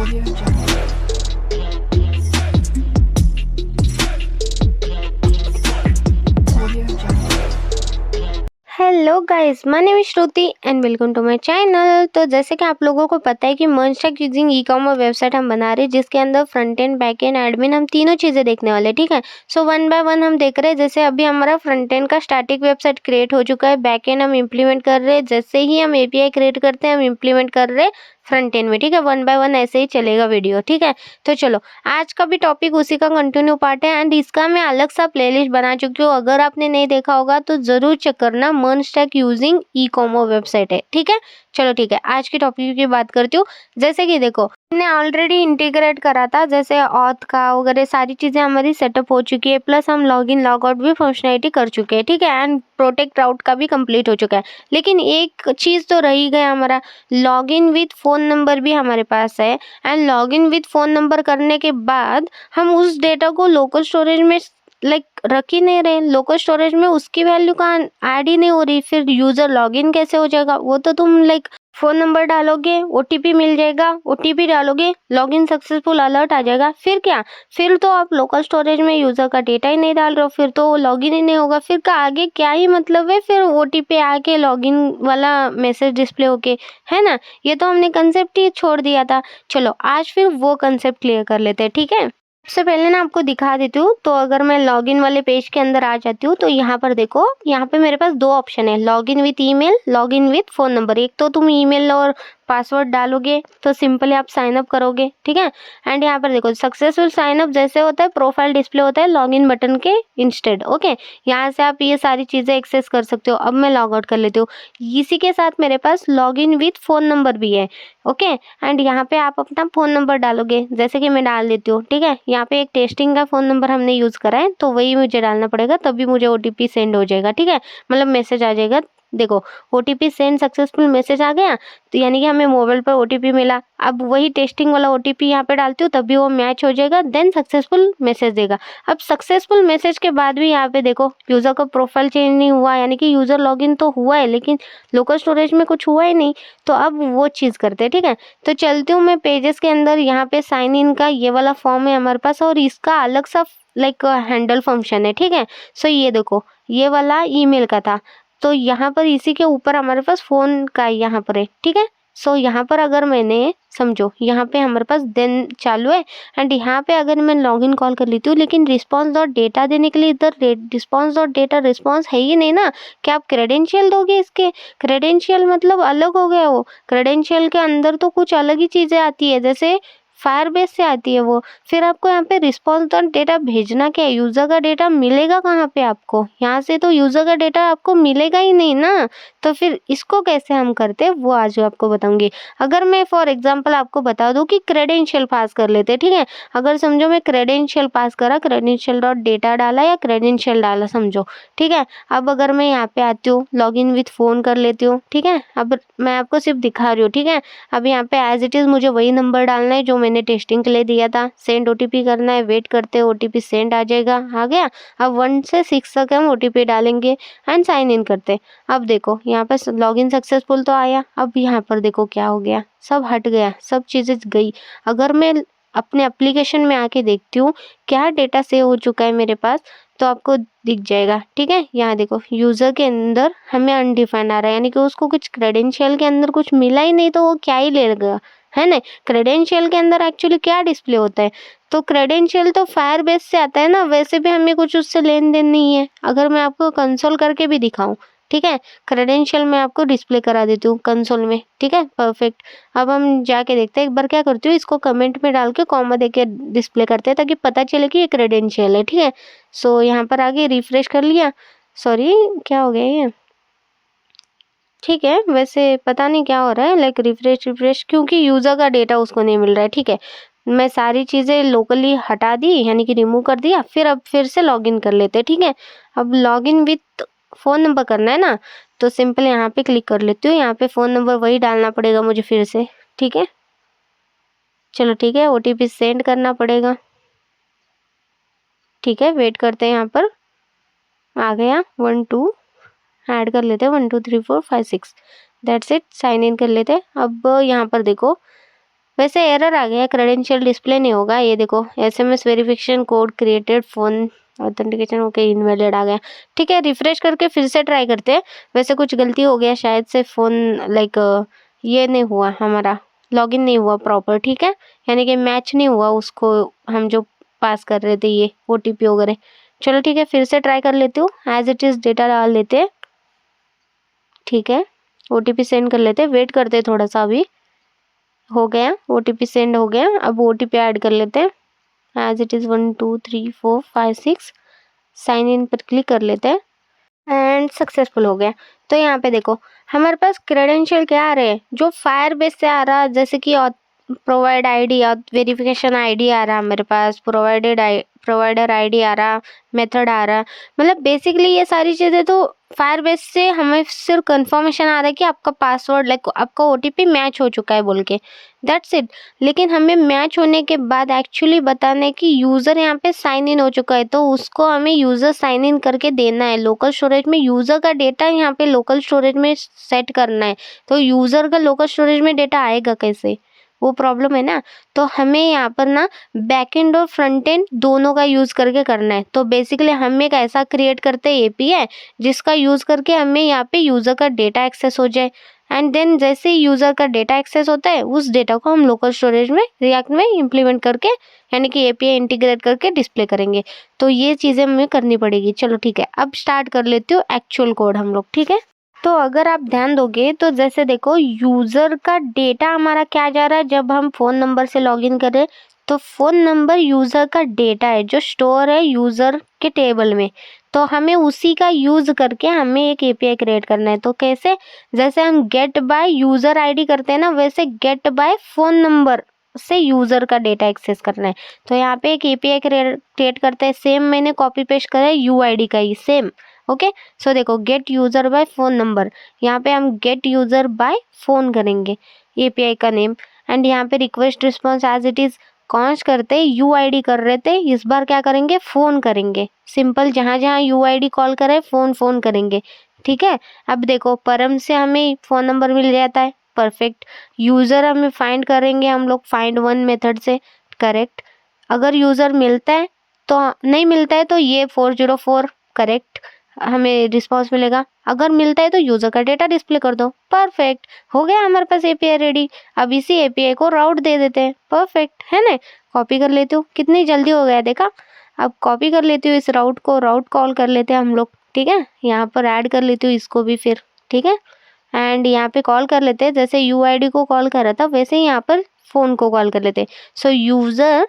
Audio Jungle. Audio Jungle. Hello guys, my name is Shruti and welcome to my channel. तो जैसे कि आप लोगों को पता है कि MERN stack using e commerce website हम बना रहे हैं, जिसके अंदर front end back end admin हम तीनों चीज़ें देखने वाले हैं। ठीक है, सो वन बाय वन हम देख रहे हैं। जैसे अभी हमारा फ्रंट एंड का स्टैटिक वेबसाइट क्रिएट हो चुका है, बैक एंड हम इम्प्लीमेंट कर रहे हैं। जैसे ही हम एपीआई क्रिएट करते हैं, हम इम्प्लीमेंट कर रहे हैं फ्रंट एंड में। ठीक है, वन बाय वन ऐसे ही चलेगा वीडियो। ठीक है, तो चलो आज का भी टॉपिक उसी का कंटिन्यू पार्ट है एंड इसका मैं अलग सा प्लेलिस्ट बना चुकी हूँ। अगर आपने नहीं देखा होगा तो जरूर चेक करना। मर्जटेक यूजिंग ई कॉमर्स वेबसाइट है। ठीक है, चलो ठीक है, आज की टॉपिक की बात करती हूँ। जैसे कि देखो, हमने ऑलरेडी इंटीग्रेट करा था, जैसे ऑथ का वगैरह सारी चीज़ें हमारी सेटअप हो चुकी है, प्लस हम लॉग इन लॉग आउट भी फंक्शनैलिटी कर चुके हैं। ठीक है, एंड प्रोटेक्ट राउट का भी कंप्लीट हो चुका है। लेकिन एक चीज़ तो रही गया, हमारा log in with phone number भी हमारे पास है। And log in with phone number करने के बाद हम उस डेटा को लोकल स्टोरेज में रख ही नहीं रहे। लोकल स्टोरेज में उसकी वैल्यू कहाँ ऐड ही नहीं हो रही। फिर यूज़र लॉगिन कैसे हो जाएगा? वो तो तुम फ़ोन नंबर डालोगे, ओटीपी मिल जाएगा, ओटीपी डालोगे, लॉगिन सक्सेसफुल अलर्ट आ जाएगा। फिर क्या? फिर तो आप लोकल स्टोरेज में यूज़र का डेटा ही नहीं डाल रहे हो, फिर तो लॉगिन ही नहीं होगा। फिर का आगे क्या ही मतलब है? फिर ओटीपी आके लॉगिन वाला मैसेज डिस्प्ले होके, है ना? ये तो हमने कंसेप्ट ही छोड़ दिया था। चलो आज फिर वो कंसेप्ट क्लियर कर लेते हैं। ठीक है, सबसे पहले ना आपको दिखा देती हूँ। तो अगर मैं लॉगिन वाले पेज के अंदर आ जाती हूँ तो यहाँ पर देखो, यहाँ पे मेरे पास दो ऑप्शन है, login with email, login with phone number. एक तो तुम ईमेल और पासवर्ड डालोगे तो सिंपली आप साइन अप करोगे। ठीक है, एंड यहाँ पर देखो सक्सेसफुल साइन अप जैसे होता है, प्रोफाइल डिस्प्ले होता है लॉगिन बटन के इंस्टेड। ओके, यहाँ से आप ये सारी चीज़ें एक्सेस कर सकते हो। अब मैं लॉग आउट कर लेती हूँ। इसी के साथ मेरे पास लॉगिन विथ फ़ोन नंबर भी है। ओके, एंड यहाँ पे आप अपना फ़ोन नंबर डालोगे, जैसे कि मैं डाल देती हूँ। ठीक है, यहाँ पे एक टेस्टिंग का फ़ोन नंबर हमने यूज़ करा है तो वही मुझे डालना पड़ेगा, तभी मुझे ओटीपी सेंड हो जाएगा। ठीक है, मतलब मैसेज आ जाएगा। देखो, ओटीपी सेंड सक्सेसफुल मैसेज आ गया, तो यानी कि हमें मोबाइल पर ओटीपी मिला। अब वही टेस्टिंग वाला ओटीपी यहाँ पे डालती हूँ, तभी वो मैच हो जाएगा, देन सक्सेसफुल मैसेज देगा। अब सक्सेसफुल मैसेज के बाद भी यहाँ पे देखो यूज़र का प्रोफाइल चेंज नहीं हुआ, यानी कि यूज़र लॉगिन तो हुआ है लेकिन लोकल स्टोरेज में कुछ हुआ ही नहीं। तो अब वो चीज़ करते हैं। ठीक है, तो चलती हूँ मैं पेजेस के अंदर। यहाँ पे साइन इन का ये वाला फॉर्म है हमारे पास और इसका अलग सा हैंडल फंक्शन है। ठीक है, सो ये देखो, ये वाला ईमेल का था, तो यहाँ पर इसी के ऊपर हमारे पास फ़ोन का यहाँ पर है। ठीक है, सो यहाँ पर अगर मैंने समझो, यहाँ पे हमारे पास देन चालू है एंड यहाँ पे अगर मैं लॉगिन कॉल कर लेती हूँ, लेकिन रिस्पॉन्स डॉट डेटा देने के लिए इधर रिस्पॉन्स डॉट डेटा रिस्पॉन्स है ही नहीं ना। क्या आप क्रेडेंशियल दोगे? इसके क्रेडेंशियल मतलब अलग हो गया। वो क्रेडेंशियल के अंदर तो कुछ अलग ही चीज़ें आती है, जैसे फायरबेस से आती है वो। फिर आपको यहाँ पे रिस्पॉन्स डॉट डेटा भेजना क्या है? यूज़र का डेटा मिलेगा कहाँ पे आपको? यहाँ से तो यूज़र का डेटा आपको मिलेगा ही नहीं ना। तो फिर इसको कैसे हम करते हैं वो आज आपको बताऊंगी। अगर मैं फॉर एग्जांपल आपको बता दूं कि क्रेडेंशियल पास कर लेते हैं। ठीक है, अगर समझो मैं क्रेडेंशियल पास करा, क्रेडेंशियल डॉट डेटा डाला या क्रेडेंशियल डाला समझो। ठीक है, अब अगर मैं यहाँ पे आती हूँ, लॉग इन विथ फ़ोन कर लेती हूँ। ठीक है, अब मैं आपको सिर्फ दिखा रही हूँ। ठीक है, अब यहाँ पे एज इट इज़ मुझे वही नंबर डालना है जो मैंने टेस्टिंग के लिए दिया था। सेंड ओटीपी करना है, वेट करते हैं, ओटीपी सेंड आ जाएगा। आ गया। अब 1 से 6 तक हम ओटीपी डालेंगे एंड साइन इन करते। अब देखो यहाँ पर लॉगिन सक्सेसफुल तो आया। अब यहाँ पर देखो क्या हो गया, सब हट गया, सब चीज़ें गई। अगर मैं अपने एप्लीकेशन में आके देखती हूँ क्या डेटा सेव हो चुका है मेरे पास, तो आपको दिख जाएगा। ठीक है, यहाँ देखो यूज़र के अंदर हमें अनडिफाइंड आ रहा है, यानी कि उसको कुछ क्रेडेंशियल के अंदर कुछ मिला ही नहीं, तो वो क्या ही लेगा, है ना। क्रेडेंशियल के अंदर एक्चुअली क्या डिस्प्ले होता है? तो क्रेडेंशियल तो फायरबेस से आता है ना, वैसे भी हमें कुछ उससे लेन देन नहीं है। अगर मैं आपको कंसोल करके भी दिखाऊं, ठीक है, क्रेडेंशियल मैं आपको डिस्प्ले करा देती हूँ कंसोल में। ठीक है, परफेक्ट। अब हम जाके देखते हैं। एक बार क्या करती हूँ, इसको कमेंट में डाल के कॉमा दे के डिस्प्ले करते हैं ताकि पता चले कि ये क्रेडेंशियल है। ठीक है, सो यहाँ पर आगे रिफ्रेश कर लिया। सॉरी, क्या हो गया ये? ठीक है, वैसे पता नहीं क्या हो रहा है, रिफ्रेश क्योंकि यूज़र का डेटा उसको नहीं मिल रहा है। ठीक है, मैं सारी चीज़ें लोकली हटा दी, यानी कि रिमूव कर दिया। फिर अब फिर से लॉगिन कर लेते हैं। ठीक है, अब लॉगिन विथ फ़ोन नंबर करना है ना, तो सिंपल यहाँ पे क्लिक कर लेती हूँ। यहाँ पे फ़ोन नंबर वही डालना पड़ेगा मुझे फिर से। ठीक है, चलो ठीक है, ओटीपी सेंड करना पड़ेगा। ठीक है, वेट करते हैं। यहाँ पर आ गया 1 2, ऐड कर लेते हैं 1 2 3 4 5 6, दैट्स इट। साइन इन कर लेते हैं। अब यहाँ पर देखो वैसे एरर आ गया, क्रेडेंशियल डिस्प्ले नहीं होगा। ये देखो SMS verification code created phone authentication okay invalid आ गया। ठीक है, रिफ्रेश करके फिर से ट्राई करते हैं। वैसे कुछ गलती हो गया शायद से, फ़ोन लाइक ये नहीं हुआ हमारा, लॉगिन नहीं हुआ प्रॉपर। ठीक है, यानी कि मैच नहीं हुआ उसको, हम जो पास कर रहे थे ये OTP वगैरह। चलो ठीक है, फिर से ट्राई कर लेती हूँ। एज इट इज़ डेटा डाल लेते हैं। ठीक है, OTP सेंड कर लेते हैं, वेट करते हैं थोड़ा सा। अभी हो गया, OTP सेंड हो गया। अब OTP ऐड कर लेते हैं। As it is 1 2 3 4 5 6 sign in पर क्लिक कर लेते हैं एंड सक्सेसफुल हो गया। तो यहाँ पे देखो हमारे पास क्रेडेंशियल क्या आ रहे हैं, जो फायरबेस से आ रहा है, जैसे कि प्रोवाइड आईडी या वेरिफिकेशन आईडी आ रहा है मेरे पास, प्रोवाइडर आईडी आ रहा, मेथड आ रहा। मतलब बेसिकली ये सारी चीज़ें तो फायरबेस से हमें सिर्फ कंफर्मेशन आ रहा है कि आपका पासवर्ड लाइक आपका OTP मैच हो चुका है बोल के, दैट्स इट। लेकिन हमें मैच होने के बाद एक्चुअली बताना है कि यूज़र यहाँ पे साइन इन हो चुका है, तो उसको हमें यूज़र साइन इन करके देना है लोकल स्टोरेज में। यूज़र का डेटा यहाँ पे लोकल स्टोरेज में सेट करना है, तो यूज़र का लोकल स्टोरेज में डेटा आएगा कैसे, वो प्रॉब्लम है ना। तो हमें यहाँ पर ना बैकएंड और फ्रंट एंड दोनों का यूज़ करके करना है। तो बेसिकली हम एक ऐसा क्रिएट करते हैं API जिसका यूज़ करके हमें यहाँ पे यूज़र का डेटा एक्सेस हो जाए, एंड देन जैसे ही यूज़र का डेटा एक्सेस होता है उस डेटा को हम लोकल स्टोरेज में रिएक्ट में इम्प्लीमेंट करके यानी कि API इंटीग्रेट करके डिस्प्ले करेंगे। तो ये चीज़ें हमें करनी पड़ेगी। चलो ठीक है, अब स्टार्ट कर लेती हूँ एक्चुअल कोड हम लोग। ठीक है, तो अगर आप ध्यान दोगे तो जैसे देखो यूज़र का डेटा हमारा क्या जा रहा है, जब हम फ़ोन नंबर से लॉगिन करें तो फ़ोन नंबर यूज़र का डेटा है जो स्टोर है यूज़र के टेबल में। तो हमें उसी का यूज़ करके हमें एक API क्रिएट करना है। तो कैसे, जैसे हम गेट बाय यूज़र ID करते हैं ना, वैसे गेट बाय फ़ोन नंबर से यूज़र का डेटा एक्सेस करना है। तो यहाँ पे एक API क्रिएट करते हैं। सेम मैंने कॉपी पेस्ट करा है UID का ही सेम। ओके, सो देखो get user by phone number, यहाँ पे हम गेट यूज़र बाय फ़ोन करेंगे API का नेम, एंड यहाँ पे request response as it is const करते UID कर रहे थे, इस बार क्या करेंगे फ़ोन करेंगे। सिंपल, जहाँ जहाँ UID कॉल करे फ़ोन करेंगे। ठीक है, अब देखो परम से हमें फ़ोन नंबर मिल जाता है, परफेक्ट। यूज़र हमें फाइंड करेंगे हम लोग फाइंड वन मेथड से, करेक्ट। अगर यूज़र मिलता है तो, नहीं मिलता है तो ये 404 करेक्ट हमें रिस्पॉन्स मिलेगा। अगर मिलता है तो यूज़र का डेटा डिस्प्ले कर दो, परफेक्ट। हो गया हमारे पास API रेडी। अब इसी API को राउट दे देते हैं, परफेक्ट है ना। कॉपी कर लेती हूँ, कितनी जल्दी हो गया देखा। अब कॉपी कर लेती हूँ इस राउट को, राउट कॉल कर लेते हैं हम लोग। ठीक है, यहाँ पर ऐड कर लेती हूँ इसको भी फिर। ठीक है, एंड यहाँ पे कॉल कर लेते हैं, जैसे UID को कॉल करा था वैसे ही यहाँ पर फ़ोन को कॉल कर लेते हैं। सो यूज़र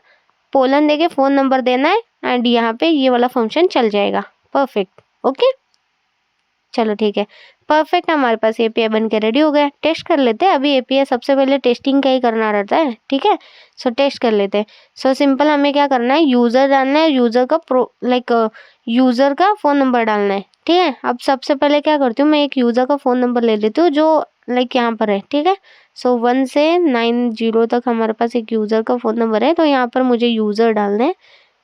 पोलन देके फ़ोन नंबर देना है एंड यहाँ पे ये वाला फंक्शन चल जाएगा, परफेक्ट। ओके, चलो ठीक है, परफेक्ट। हमारे पास API बन के रेडी हो गया। टेस्ट कर लेते हैं। अभी API सबसे पहले टेस्टिंग का ही करना रहता है। ठीक है, सो टेस्ट कर लेते हैं। सो सिंपल, हमें क्या करना है, यूज़र डालना है, यूज़र का यूज़र का फ़ोन नंबर डालना है। ठीक है, अब सबसे पहले क्या करती हूँ, मैं एक यूज़र का फ़ोन नंबर ले लेती हूँ जो यहाँ पर है। ठीक है, सो 1 से 90 तक हमारे पास एक यूज़र का फ़ोन नंबर है। तो यहाँ पर मुझे यूज़र डालना है,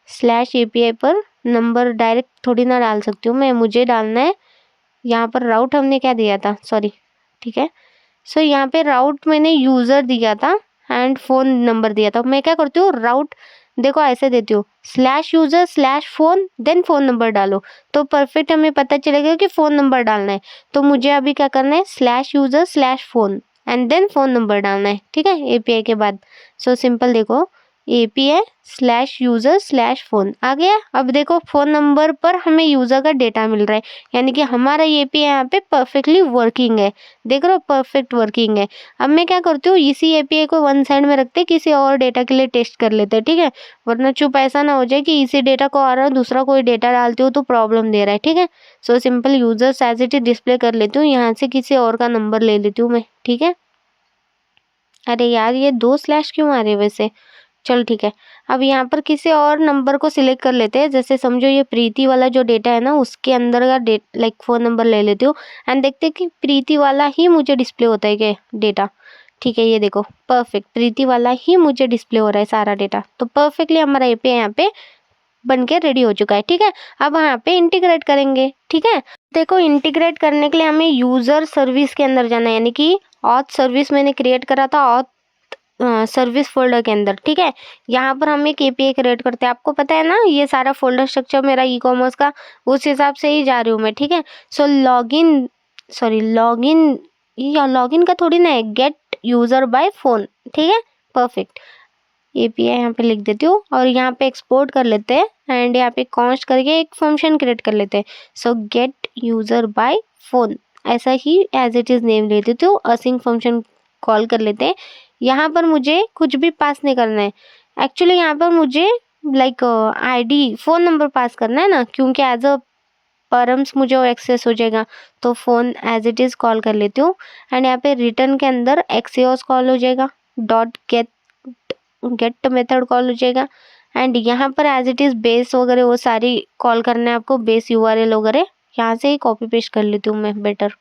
/API पर नंबर डायरेक्ट थोड़ी ना डाल सकती हूँ मैं, मुझे डालना है। यहाँ पर राउट हमने क्या दिया था, सॉरी। ठीक है, सो यहाँ पे राउट मैंने यूज़र दिया था एंड फ़ोन नंबर दिया था। मैं क्या करती हूँ, राउट देखो ऐसे देती हूँ, /user/फ़ोन देन फ़ोन नंबर डालो, तो परफेक्ट हमें पता चलेगा कि फ़ोन नंबर डालना है। तो मुझे अभी क्या करना है, /user/फ़ोन एंड देन फ़ोन नंबर डालना है। ठीक है, API के बाद। सो सिंपल देखो, API/user/फ़ोन आ गया। अब देखो फ़ोन नंबर पर हमें यूज़र का डेटा मिल रहा है, यानी कि हमारा API यहाँ पे परफेक्टली वर्किंग है। देख रहे हो, परफेक्ट वर्किंग है। अब मैं क्या करती हूँ, इसी API को वन साइड में रखते किसी और डेटा के लिए टेस्ट कर लेते हैं। ठीक है, वरना चुप ऐसा ना हो जाए कि इसी डेटा को आ रहा है दूसरा कोई डेटा डालती हूँ तो प्रॉब्लम दे रहा है। ठीक है, so simple users as it is display कर लेती हूँ, यहाँ से किसी और का नंबर ले लेती हूँ मैं। ठीक है, अरे यार ये 2 स्लैश क्यों आ रहे हैं वैसे, चलो ठीक है। अब यहाँ पर किसी और नंबर को सिलेक्ट कर लेते हैं, जैसे समझो ये प्रीति वाला जो डेटा है ना उसके अंदर का फ़ोन नंबर ले लेती हूँ एंड देखते हैं कि प्रीति वाला ही मुझे डिस्प्ले होता है क्या डेटा। ठीक है, ये देखो परफेक्ट, प्रीति वाला ही मुझे डिस्प्ले हो रहा है सारा डेटा। तो परफेक्टली हमारा API यहाँ पे बन के रेडी हो चुका है। ठीक है, अब यहाँ पे इंटीग्रेट करेंगे। ठीक है, देखो इंटीग्रेट करने के लिए हमें यूज़र सर्विस के अंदर जाना है, यानी कि ऑथ सर्विस मैंने क्रिएट करा था, ऑथ सर्विस फोल्डर के अंदर, ठीक है। यहाँ पर हम एक एपीआई क्रिएट करते हैं, आपको पता है ना ये सारा फोल्डर स्ट्रक्चर मेरा ई कॉमर्स का, उस हिसाब से ही जा रही हूँ मैं, ठीक है। सो लॉगिन या लॉगिन का थोड़ी ना है, गेट यूजर बाय फोन, ठीक है। परफेक्ट, एपीआई यहाँ पे लिख देती हूँ और यहाँ पे एक्सपोर्ट कर लेते हैं एंड यहाँ पे कॉन्स्ट करके एक फंक्शन क्रिएट कर लेते हैं। So get user by phone, ऐसा ही एज इट इज नेम ले देती हूँ, असिंक फंक्शन कॉल कर लेते हैं। यहाँ पर मुझे कुछ भी पास नहीं करना है, एक्चुअली यहाँ पर मुझे लाइक आईडी फोन नंबर पास करना है ना, क्योंकि एज अ परम्स मुझे वो एक्सेस हो जाएगा। तो phone as it is call कर लेती हूँ एंड यहाँ पे रिटर्न के अंदर एक्सेस कॉल हो जाएगा, डॉट गेट मेथड कॉल हो जाएगा एंड यहाँ पर एज इट इज बेस वगैरह वो सारी कॉल करना है आपको, बेस यूआरएल वगैरह यहाँ से ही कॉपी पेस्ट कर लेती हूँ मैं बेटर,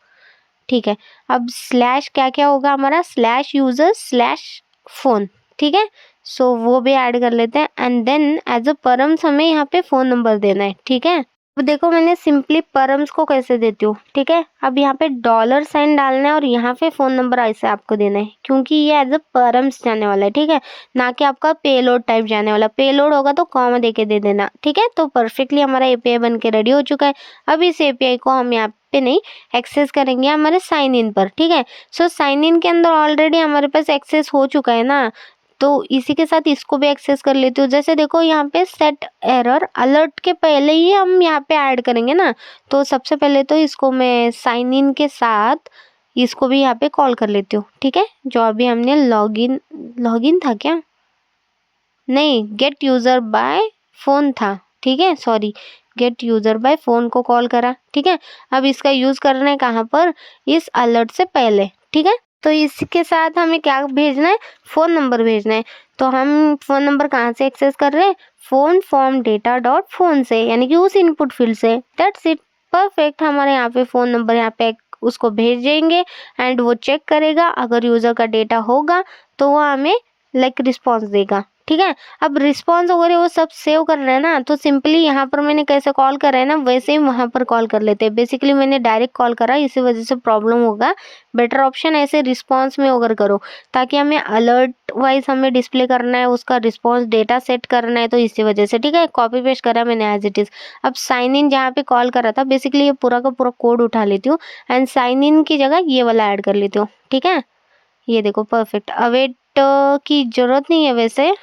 ठीक है। अब स्लैश क्या क्या होगा हमारा, स्लैश यूजर स्लैश फोन, ठीक है। सो वो भी ऐड कर लेते हैं and then as a params हमें यहाँ पे फोन नंबर देना है, ठीक है। अब देखो मैंने सिंपली परम्स को कैसे देती हूँ, ठीक है। अब यहाँ पे डॉलर साइन डालना है और यहाँ पे फोन नंबर ऐसे आपको देना है, क्योंकि ये एज अ परम्स जाने वाला है, ठीक है, ना कि आपका पेलोड टाइप जाने वाला। पेलोड होगा तो कॉमा देके दे देना, ठीक है। तो परफेक्टली हमारा एपीआई बन के रेडी हो चुका है। अब इस एपीआई को हम यहाँ पे नहीं एक्सेस करेंगे हमारे साइन इन पर, ठीक है। सो साइन इन के अंदर ऑलरेडी हमारे पास एक्सेस हो चुका है ना, तो इसी के साथ इसको भी एक्सेस कर लेती हूँ। जैसे देखो यहाँ पे सेट एरर अलर्ट के पहले ही हम यहाँ पे ऐड करेंगे ना, तो सबसे पहले तो इसको मैं साइन इन के साथ इसको भी यहाँ पे कॉल कर लेती हूँ, ठीक है। जो अभी हमने लॉगिन था क्या, नहीं गेट यूजर बाय फोन था, ठीक है, sorry, get user by phone को कॉल करा, ठीक है। अब इसका यूज करना है कहाँ पर, इस अलर्ट से पहले, ठीक है। तो इसके साथ हमें क्या भेजना है, फ़ोन नंबर भेजना है। तो हम फ़ोन नंबर कहाँ से एक्सेस कर रहे हैं, phone form data dot phone से, यानी कि उस इनपुट फील्ड से। That's it, perfect. हमारे यहाँ पे फ़ोन नंबर यहाँ पे उसको भेज देंगे एंड वो चेक करेगा, अगर यूज़र का डेटा होगा तो वो हमें लाइक रिस्पॉन्स देगा, ठीक है। अब रिस्पॉन्स वगैरह वो सब सेव कर रहे हैं ना, तो सिंपली यहाँ पर मैंने कैसे कॉल करा है ना, वैसे ही वहाँ पर कॉल कर लेते हैं। बेसिकली मैंने डायरेक्ट कॉल करा, इसी वजह से प्रॉब्लम होगा। बेटर ऑप्शन ऐसे रिस्पॉन्स में अगर करो, ताकि हमें अलर्ट वाइज हमें डिस्प्ले करना है, उसका रिस्पॉन्स डेटा सेट करना है, तो इसी वजह से, ठीक है। कॉपी पेस्ट करा मैंने एज इट इज़। अब साइन इन जहाँ पे कॉल करा था, बेसिकली ये पूरा का पूरा कोड उठा लेती हूँ एंड साइन इन की जगह ये वाला ऐड कर लेती हूँ, ठीक है। ये देखो परफेक्ट, अवेट की ज़रूरत नहीं है वैसे,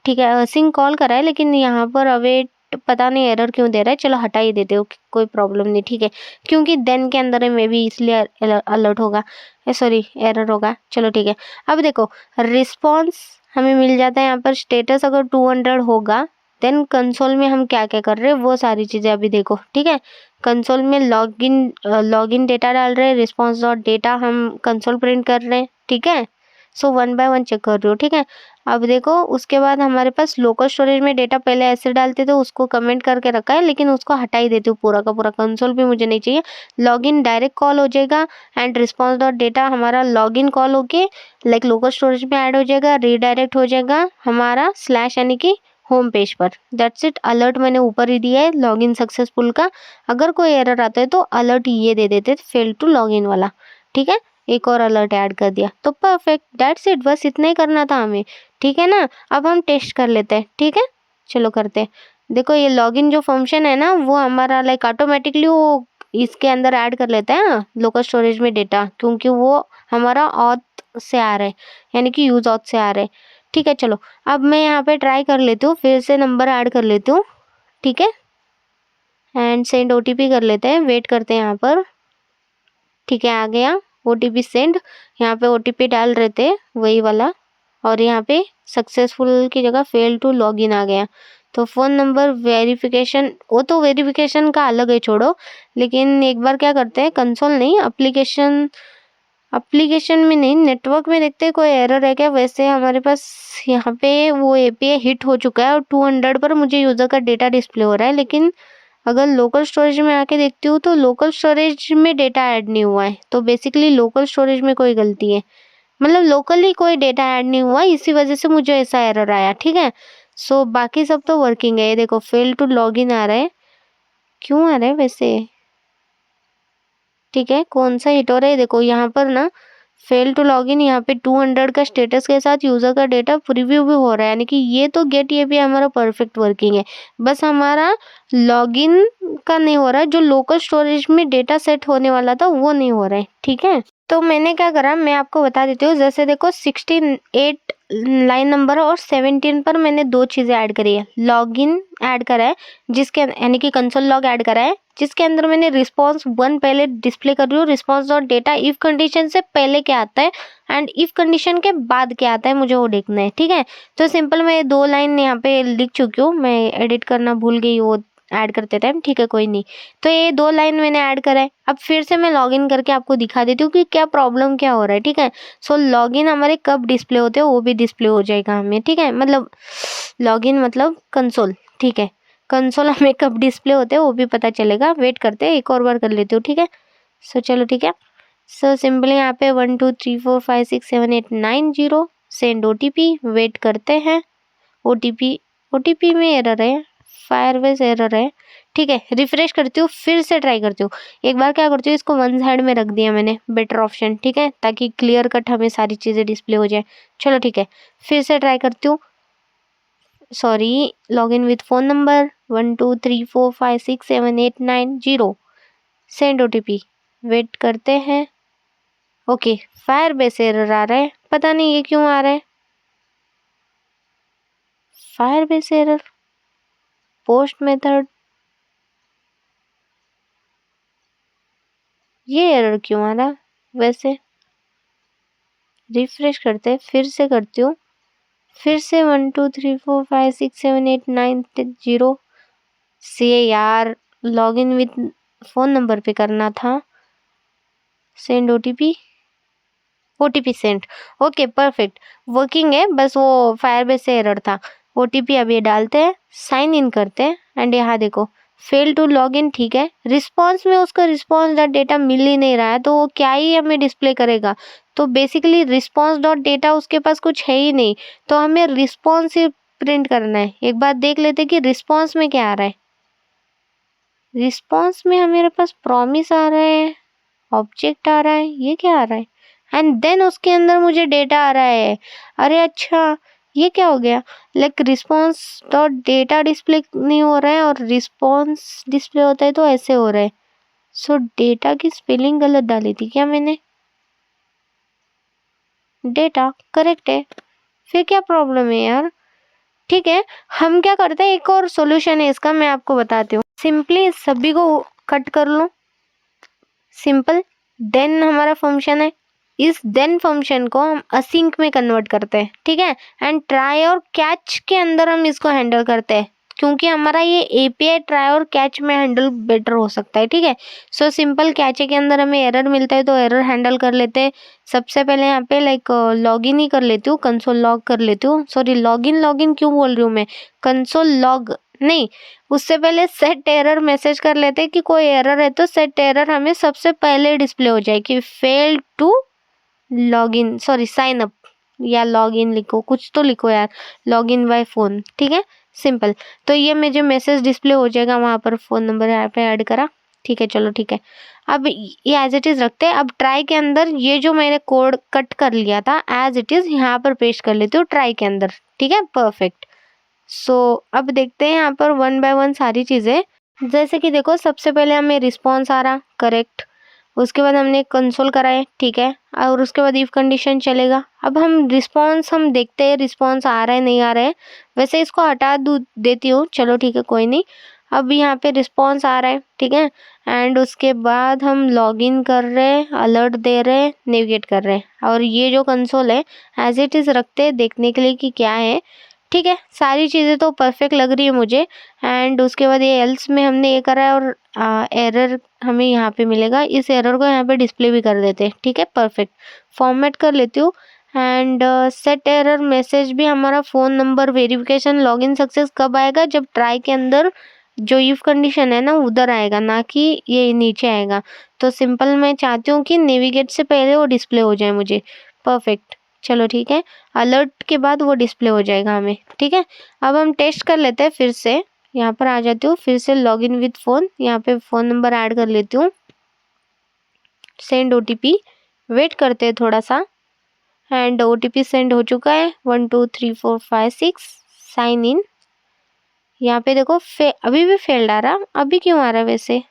ठीक है। सिंक कॉल करा है लेकिन यहाँ पर अवेट पता नहीं एरर क्यों दे रहा है, चलो हटा ही देते हो, कोई प्रॉब्लम नहीं, ठीक है। क्योंकि देन के अंदर है मे बी, इसलिए अलर्ट होगा, सॉरी एरर होगा, चलो ठीक है। अब देखो रिस्पॉन्स हमें मिल जाता है यहाँ पर, स्टेटस अगर 200 होगा, देन कंसोल में हम क्या क्या कर रहे हैं वो सारी चीज़ें अभी देखो, ठीक है। कंसोल में लॉगिन डेटा डाल रहे हैं, रिस्पॉन्स डॉट डेटा हम कंसोल प्रिंट कर रहे हैं, ठीक है। सो 1 बाय 1 चेक कर रही हो, ठीक है। अब देखो उसके बाद हमारे पास लोकल स्टोरेज में डेटा पहले ऐसे डालते थे, उसको कमेंट करके रखा है, लेकिन उसको हटा ही देती हूँ पूरा का पूरा, कंसोल भी मुझे नहीं चाहिए। लॉगिन डायरेक्ट कॉल हो जाएगा एंड रिस्पॉन्स डॉट डेटा हमारा लॉगिन कॉल होके लाइक लोकल स्टोरेज में ऐड हो जाएगा, रीडायरेक्ट हो जाएगा हमारा स्लैश यानी कि होम पेज पर। दैट्स इट, अलर्ट मैंने ऊपर ही दिया है लॉगिन सक्सेसफुल का। अगर कोई एरर आता है तो अलर्ट ये दे देते फेल टू लॉगिन वाला, ठीक है। एक और अलर्ट ऐड कर दिया तो परफेक्ट, दैट्स इट, बस इतना ही करना था हमें, ठीक है ना। अब हम टेस्ट कर लेते हैं, ठीक है, चलो करते हैं। देखो ये लॉगिन जो फंक्शन है ना, वो हमारा लाइक ऑटोमेटिकली वो इसके अंदर ऐड कर लेता है लोकल स्टोरेज में डेटा, क्योंकि वो हमारा ऑथ से आ रहा है, यानी कि यूज ऑथ से आ रहा है, ठीक है। चलो अब मैं यहाँ पे ट्राई कर लेती हूँ, फिर से नंबर ऐड कर लेती हूँ, ठीक है, एंड सेंड ओटीपी कर लेते हैं, वेट करते हैं यहाँ पर, ठीक है, आ गया ओटीपी सेंड। यहाँ पे ओटीपी डाल रहे थे वही वाला, और यहाँ पे सक्सेसफुल की जगह फेल टू लॉगिन आ गया। तो फ़ोन नंबर वेरिफिकेशन, वो तो वेरिफिकेशन का अलग है छोड़ो, लेकिन एक बार क्या करते हैं, कंसोल नहीं एप्लीकेशन में नहीं, नेटवर्क में देखते हैं कोई एरर है क्या। वैसे हमारे पास यहाँ पे वो एपीआई हिट हो चुका है और 200 पर मुझे यूज़र का डेटा डिस्प्ले हो रहा है, लेकिन अगर लोकल स्टोरेज में आके देखती हूँ तो लोकल स्टोरेज में डेटा ऐड नहीं हुआ है। तो बेसिकली लोकल स्टोरेज में कोई गलती है, मतलब लोकली कोई डेटा ऐड नहीं हुआ, इसी वजह से मुझे ऐसा एरर आया, ठीक है। सो बाकी सब तो वर्किंग है। ये देखो फेल टू लॉगिन आ रहा है, क्यों आ रहा है वैसे, ठीक है, कौन सा हिट हो रहा है देखो यहाँ पर ना, फेल टू लॉगिन, यहाँ पे 200 का स्टेटस के साथ यूज़र का डेटा प्रीव्यू भी हो रहा है, यानी कि ये तो गेट एपीआई हमारा परफेक्ट वर्किंग है। बस हमारा लॉगिन का नहीं हो रहा है, जो लोकल स्टोरेज में डेटा सेट होने वाला था वो नहीं हो रहा है। ठीक है, तो मैंने क्या करा, मैं आपको बता देती हूँ। जैसे देखो 68 लाइन नंबर और 17 पर मैंने दो चीज़ें ऐड करी है। लॉगिन ऐड करा है, जिसके यानी कि कंसोल लॉग ऐड करा है, जिसके अंदर मैंने रिस्पॉन्स 1 पहले डिस्प्ले कर रही हूँ। Response dot data if condition से पहले क्या आता है एंड इफ कंडीशन के बाद क्या आता है, मुझे वो देखना है। ठीक है, तो सिंपल मैं 2 लाइन यहाँ पे लिख चुकी हूँ, मैं एडिट करना भूल गई वो ऐड करते टाइम। ठीक है, कोई नहीं। तो ये 2 लाइन मैंने ऐड करा है। अब फिर से मैं लॉगिन करके आपको दिखा देती हूँ कि क्या प्रॉब्लम क्या हो रहा है। ठीक है, सो लॉगिन हमारे कब डिस्प्ले होते हैं वो भी डिस्प्ले हो जाएगा हमें। ठीक है, मतलब लॉगिन मतलब कंसोल। ठीक है, कंसोल हमें कब डिस्प्ले होते हैं वो भी पता चलेगा। वेट करते हैं, एक और बार कर लेती हूँ। ठीक है, सो चलो ठीक है। सो सिंपली यहाँ पे 1 2 3 4 5 6 7 8 9 0 सेंड OTP। वेट करते हैं। OTP में एरर है, फायरबेस एरर है। ठीक है, रिफ्रेश करती हूँ, फिर से ट्राई करती हूँ। एक बार क्या करती हूँ, इसको वन साइड में रख दिया मैंने, बेटर ऑप्शन। ठीक है, ताकि क्लियर कट हमें सारी चीज़ें डिस्प्ले हो जाए। चलो ठीक है, फिर से ट्राई करती हूँ। Sorry, login with phone number 1 2 3 4 5 6 7 8 9 0 send OTP। Wait करते हैं। ओके, फायरबेस एरर आ रहा है, पता नहीं ये क्यों आ रहा है। फायरबेस एरर, पोस्ट मेथड, ये एरर क्यों आ रहा। वैसे रिफ्रेश करते हैं, फिर से करती हूँ। फिर से 1 2 3 4 5 6 7 8 9 0 से यार लॉगिन विथ फ़ोन नंबर पे करना था। Send OTP send. Okay perfect, working है। बस वो फायरबेस से एरर था। OTP अब ये डालते हैं, साइन इन करते हैं एंड यहाँ देखो फेल टू लॉगिन। ठीक है, रिस्पॉन्स में उसका रिस्पॉन्स डॉट डेटा मिल ही नहीं रहा है, तो वो क्या ही हमें डिस्प्ले करेगा। तो बेसिकली रिस्पॉन्स डॉट डेटा उसके पास कुछ है ही नहीं, तो हमें रिस्पॉन्स ही प्रिंट करना है। एक बार देख लेते कि रिस्पॉन्स में क्या आ रहा है। रिस्पॉन्स में हमारे पास प्रॉमिस आ रहा है, ऑब्जेक्ट आ रहा है, ये क्या आ रहा है, एंड देन उसके अंदर मुझे डेटा आ रहा है। अरे अच्छा, ये क्या हो गया। Like response dot data display नहीं हो रहा है और रिस्पॉन्स डिस्प्ले होता है तो ऐसे हो रहा है। सो डेटा की स्पेलिंग गलत डाली थी क्या मैंने। डेटा करेक्ट है, फिर क्या प्रॉब्लम है यार। ठीक है, हम क्या करते हैं, एक और सॉल्यूशन है इसका, मैं आपको बताती हूँ। सिंपली सभी को कट कर लो, सिंपल देन हमारा फंक्शन है। इस देन फंक्शन को हम असिंक में कन्वर्ट करते हैं। ठीक है, एंड ट्राई और कैच के अंदर हम इसको हैंडल करते हैं, क्योंकि हमारा ये API ट्राई और कैच में हैंडल बेटर हो सकता है। ठीक है, सो सिंपल कैच के अंदर हमें एरर मिलता है तो एरर हैंडल कर लेते हैं। सबसे पहले यहाँ पे लाइक लॉगिन ही कर लेती हूँ, कंसोल लॉग कर लेती हूँ। सॉरी, लॉगिन क्यों बोल रही हूँ मैं, कंसोल लॉग नहीं। उससे पहले सेट एरर मैसेज कर लेते हैं कि कोई एरर है तो सेट एरर हमें सबसे पहले डिस्प्ले हो जाए कि fail to login, sorry sign up, या लॉगिन लिखो, कुछ तो लिखो यार, लॉगिन बाय फ़ोन। ठीक है, सिंपल। तो ये मुझे मैसेज डिस्प्ले हो जाएगा, वहाँ पर फ़ोन नंबर यहाँ पे ऐड करा। ठीक है, चलो ठीक है। अब ये एज इट इज़ रखते हैं। अब ट्राई के अंदर ये जो मैंने कोड कट कर लिया था एज इट इज़ यहाँ पर पेस्ट कर लेती हूँ ट्राई के अंदर। ठीक है, परफेक्ट। सो अब देखते हैं यहाँ पर 1 बाय 1 सारी चीज़ें। जैसे कि देखो सबसे पहले हमें रिस्पॉन्स आ रहा, करेक्ट। उसके बाद हमने कंसोल कराए, ठीक है, और उसके बाद इफ कंडीशन चलेगा। अब हम रिस्पॉन्स हम देखते हैं रिस्पॉन्स आ रहा है नहीं आ रहा है। वैसे इसको हटा देती हूँ, चलो ठीक है कोई नहीं। अब यहाँ पे रिस्पॉन्स आ रहा है, ठीक है, एंड उसके बाद हम लॉगिन कर रहे हैं, अलर्ट दे रहे हैं, नेविगेट कर रहे हैं, और ये जो कंसोल है एज इट इज़ रखते हैं देखने के लिए कि क्या है। ठीक है, सारी चीज़ें तो परफेक्ट लग रही है मुझे। एंड उसके बाद ये एल्स में हमने ये करा है और एरर हमें यहाँ पे मिलेगा, इस एरर को यहाँ पे डिस्प्ले भी कर देते हैं। ठीक है, परफेक्ट। फॉर्मेट कर लेती हूँ एंड सेट एरर मैसेज भी हमारा phone number verification login success कब आएगा, जब ट्राई के अंदर जो इफ कंडीशन है ना उधर आएगा, ना कि ये नीचे आएगा। तो सिंपल मैं चाहती हूँ कि नेविगेट से पहले वो डिस्प्ले हो जाए मुझे। परफेक्ट, चलो ठीक है, अलर्ट के बाद वो डिस्प्ले हो जाएगा हमें। ठीक है, अब हम टेस्ट कर लेते हैं। फिर से यहाँ पर आ जाती हूँ, फिर से लॉगिन विथ फ़ोन, यहाँ पे फ़ोन नंबर ऐड कर लेती हूँ, सेंड OTP, वेट करते हैं थोड़ा सा। एंड OTP सेंड हो चुका है 1 2 3 4 5 6। Sign in. यहाँ पे देखो अभी भी फेल्ड आ रहा, अभी क्यों आ रहा है वैसे?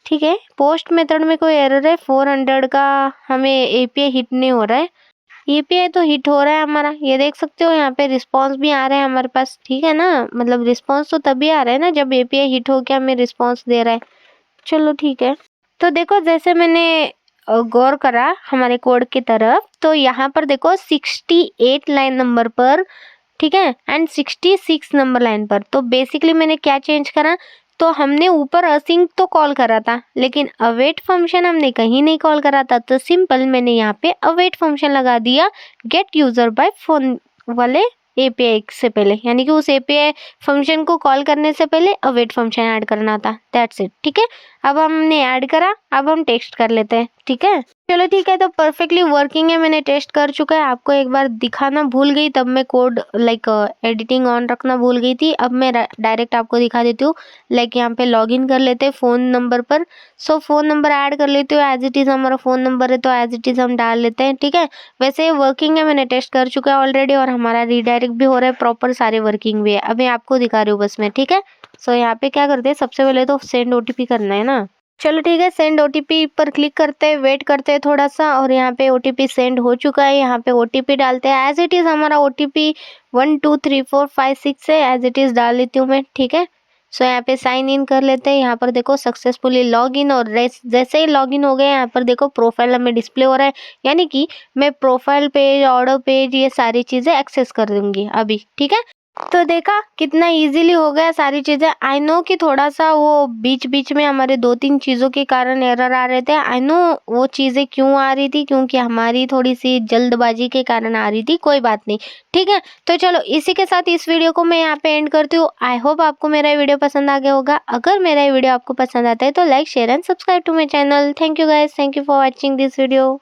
ठीक है, पोस्ट मेथड में कोई एरर है। 400 का हमें API हिट नहीं हो रहा है। API तो हिट हो रहा है हमारा, ये देख सकते हो। यहाँ पे रिस्पॉन्स भी आ रहा है हमारे पास, ठीक है ना। मतलब रिस्पॉन्स तो तभी आ रहा है ना जब API हिट हो के हमें रिस्पॉन्स दे रहा है। चलो ठीक है। तो देखो जैसे मैंने गौर करा हमारे कोड की तरफ, तो यहाँ पर देखो 68 लाइन नंबर पर, ठीक है, एंड 66 नंबर लाइन पर। तो बेसिकली मैंने क्या चेंज करा, तो हमने ऊपर असिंक तो कॉल करा था, लेकिन अवेट फंक्शन हमने कहीं नहीं कॉल करा था। तो सिंपल मैंने यहाँ पे अवेट फंक्शन लगा दिया गेट यूजर बाय फोन वाले API से पहले, यानी कि उस API फंक्शन को कॉल करने से पहले अवेट फंक्शन ऐड करना था। दैट्स इट, ठीक है। अब हमने ऐड करा, अब हम टेस्ट कर लेते हैं, ठीक है। चलो ठीक है, तो परफेक्टली वर्किंग है, मैंने टेस्ट कर चुका है। आपको एक बार दिखाना भूल गई, तब मैं कोड लाइक एडिटिंग ऑन रखना भूल गई थी। अब मैं डायरेक्ट आपको दिखा देती हूँ। लाइक यहाँ पे लॉगिन कर लेते हैं फ़ोन नंबर पर। सो फ़ोन नंबर ऐड कर लेती हूँ, एज इट इज़ हमारा फ़ोन नंबर है तो एज इट इज़ हम डाल लेते हैं, ठीक है। वैसे वर्किंग है, मैंने टेस्ट कर चुका है ऑलरेडी, और हमारा रीडायरेक्ट भी हो रहा है प्रॉपर, सारे वर्किंग भी है। अब मैं आपको दिखा रही हूँ बस में, ठीक है। सो यहाँ पे क्या करते हैं, सबसे पहले तो सेंड OTP करना है ना। चलो ठीक है, सेंड OTP पर क्लिक करते हैं, वेट करते हैं थोड़ा सा, और यहाँ पे OTP सेंड हो चुका है। यहाँ पे OTP डालते हैं, एज इट इज़ हमारा OTP 1 2 3 4 5 6 है, एज इट इज़ डाल लेती हूँ मैं, ठीक है। सो यहाँ पे साइन इन कर लेते हैं। यहाँ पर देखो सक्सेसफुली लॉग इन, और जैसे ही लॉग इन हो गए यहाँ पर देखो प्रोफाइल हमें डिस्प्ले हो रहा है, यानी कि मैं प्रोफाइल पेज, ऑर्डर पेज, ये सारी चीज़ें एक्सेस कर दूंगी अभी, ठीक है। तो देखा कितना इजीली हो गया सारी चीज़ें। आई नो कि थोड़ा सा वो बीच बीच में हमारे 2-3 चीज़ों के कारण एरर आ रहे थे। आई नो वो चीज़ें क्यों आ रही थी, क्योंकि हमारी थोड़ी सी जल्दबाजी के कारण आ रही थी। कोई बात नहीं, ठीक है। तो चलो इसी के साथ इस वीडियो को मैं यहाँ पे एंड करती हूँ। आई होप आपको मेरा वीडियो पसंद आ गया होगा। अगर मेरा वीडियो आपको पसंद आता है तो like share and subscribe to my channel. Thank you guys, thank you for watching this video.